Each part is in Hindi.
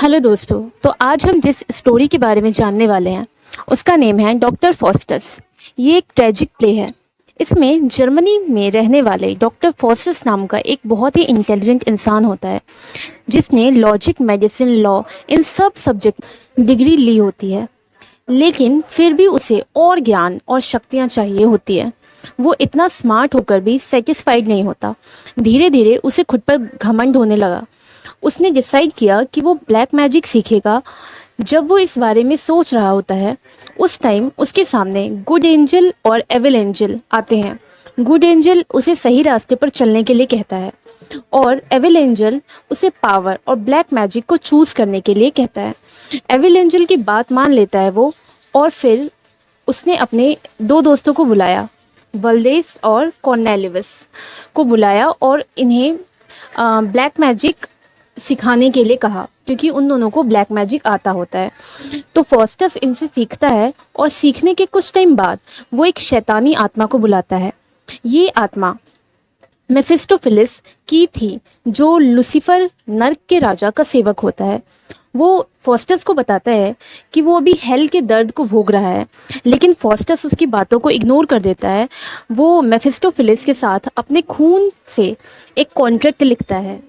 हेलो दोस्तों। तो आज हम जिस स्टोरी के बारे में जानने वाले हैं उसका नेम है डॉक्टर फॉस्टस। ये एक ट्रेजिक प्ले है। इसमें जर्मनी में रहने वाले डॉक्टर फॉस्टस नाम का एक बहुत ही इंटेलिजेंट इंसान होता है जिसने लॉजिक, मेडिसिन, लॉ इन सब सब्जेक्ट डिग्री ली होती है, लेकिन फिर भी उसे और ज्ञान और शक्तियाँ चाहिए होती है। वो इतना स्मार्ट होकर भी सेटिस्फाइड नहीं होता। धीरे धीरे उसे खुद पर घमंड होने लगा। उसने डिसाइड किया कि वो ब्लैक मैजिक सीखेगा। जब वो इस बारे में सोच रहा होता है उस टाइम उसके सामने गुड एंजल और एविल एंजल आते हैं। गुड एंजल उसे सही रास्ते पर चलने के लिए कहता है और एविल एंजल उसे पावर और ब्लैक मैजिक को चूज़ करने के लिए कहता है। एविल एंजल की बात मान लेता है वो, और फिर उसने अपने दो दोस्तों को बुलाया, वल्देस और कॉर्नेलिवस को बुलाया, और इन्हें ब्लैक मैजिक सिखाने के लिए कहा क्योंकि उन दोनों को ब्लैक मैजिक आता होता है। तो फॉस्टस इनसे सीखता है और सीखने के कुछ टाइम बाद वो एक शैतानी आत्मा को बुलाता है। ये आत्मा मेफिस्टोफिलिस की थी, जो लूसीफर नर्क के राजा का सेवक होता है। वो फॉस्टस को बताता है कि वो अभी हेल के दर्द को भोग रहा है, लेकिन फॉस्टस उसकी बातों को इग्नोर कर देता है। वो मेफिस्टोफिलिस के साथ अपने खून से एक कॉन्ट्रैक्ट लिखता है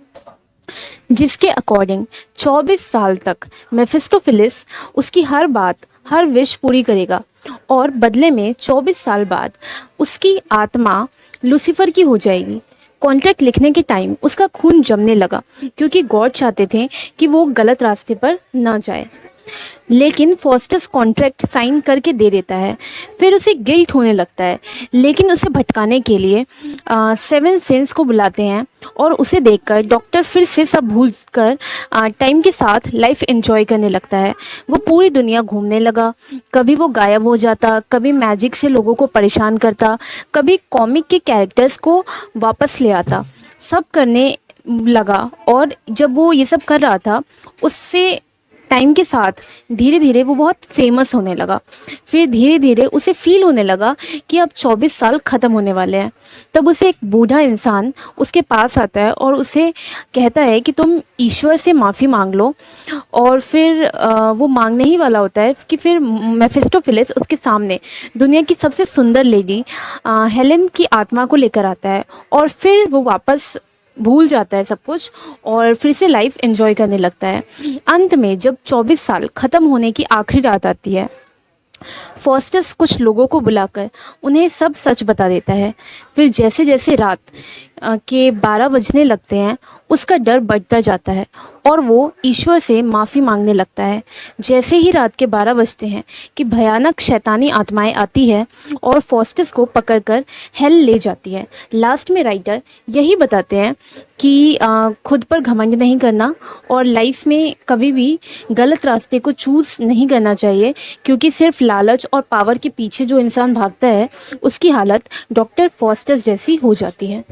जिसके अकॉर्डिंग 24 साल तक मेफिस्टोफिलिस उसकी हर बात, हर विश पूरी करेगा, और बदले में 24 साल बाद उसकी आत्मा लूसीफर की हो जाएगी। कॉन्ट्रैक्ट लिखने के टाइम उसका खून जमने लगा क्योंकि गॉड चाहते थे कि वो गलत रास्ते पर ना जाए। लेकिन फॉस्टस कॉन्ट्रैक्ट साइन करके दे देता है। फिर उसे गिल्ट होने लगता है, लेकिन उसे भटकाने के लिए सेवन सेंस को बुलाते हैं, और उसे देखकर डॉक्टर फिर से सब भूल कर टाइम के साथ लाइफ एंजॉय करने लगता है। वो पूरी दुनिया घूमने लगा। कभी वो गायब हो जाता, कभी मैजिक से लोगों को परेशान करता, कभी कॉमिक के कैरेक्टर्स को वापस ले आता। सब करने लगा, और जब वो ये सब कर रहा था उससे टाइम के साथ धीरे धीरे वो बहुत फेमस होने लगा। फिर धीरे धीरे उसे फील होने लगा कि अब 24 साल ख़त्म होने वाले हैं। तब उसे एक बूढ़ा इंसान उसके पास आता है और उसे कहता है कि तुम ईश्वर से माफ़ी मांग लो। और फिर वो मांगने ही वाला होता है कि फिर मेफिस्टोफिलिस उसके सामने दुनिया की सबसे सुंदर लेडी हेलेन की आत्मा को लेकर आता है, और फिर वो वापस भूल जाता है सब कुछ और फिर से लाइफ एंजॉय करने लगता है। अंत में जब 24 साल ख़त्म होने की आखिरी रात आती है, फॉस्टस कुछ लोगों को बुलाकर उन्हें सब सच बता देता है। फिर जैसे जैसे रात के 12 बजने लगते हैं उसका डर बढ़ता जाता है और वो ईश्वर से माफ़ी मांगने लगता है। जैसे ही रात के 12 बजते हैं कि भयानक शैतानी आत्माएं आती है और फॉस्टस को पकड़कर हेल ले जाती है। लास्ट में राइटर यही बताते हैं कि खुद पर घमंड नहीं करना और लाइफ में कभी भी गलत रास्ते को चूज़ नहीं करना चाहिए, क्योंकि सिर्फ लालच और पावर के पीछे जो इंसान भागता है उसकी हालत डॉक्टर फॉस्टस जैसी हो जाती है।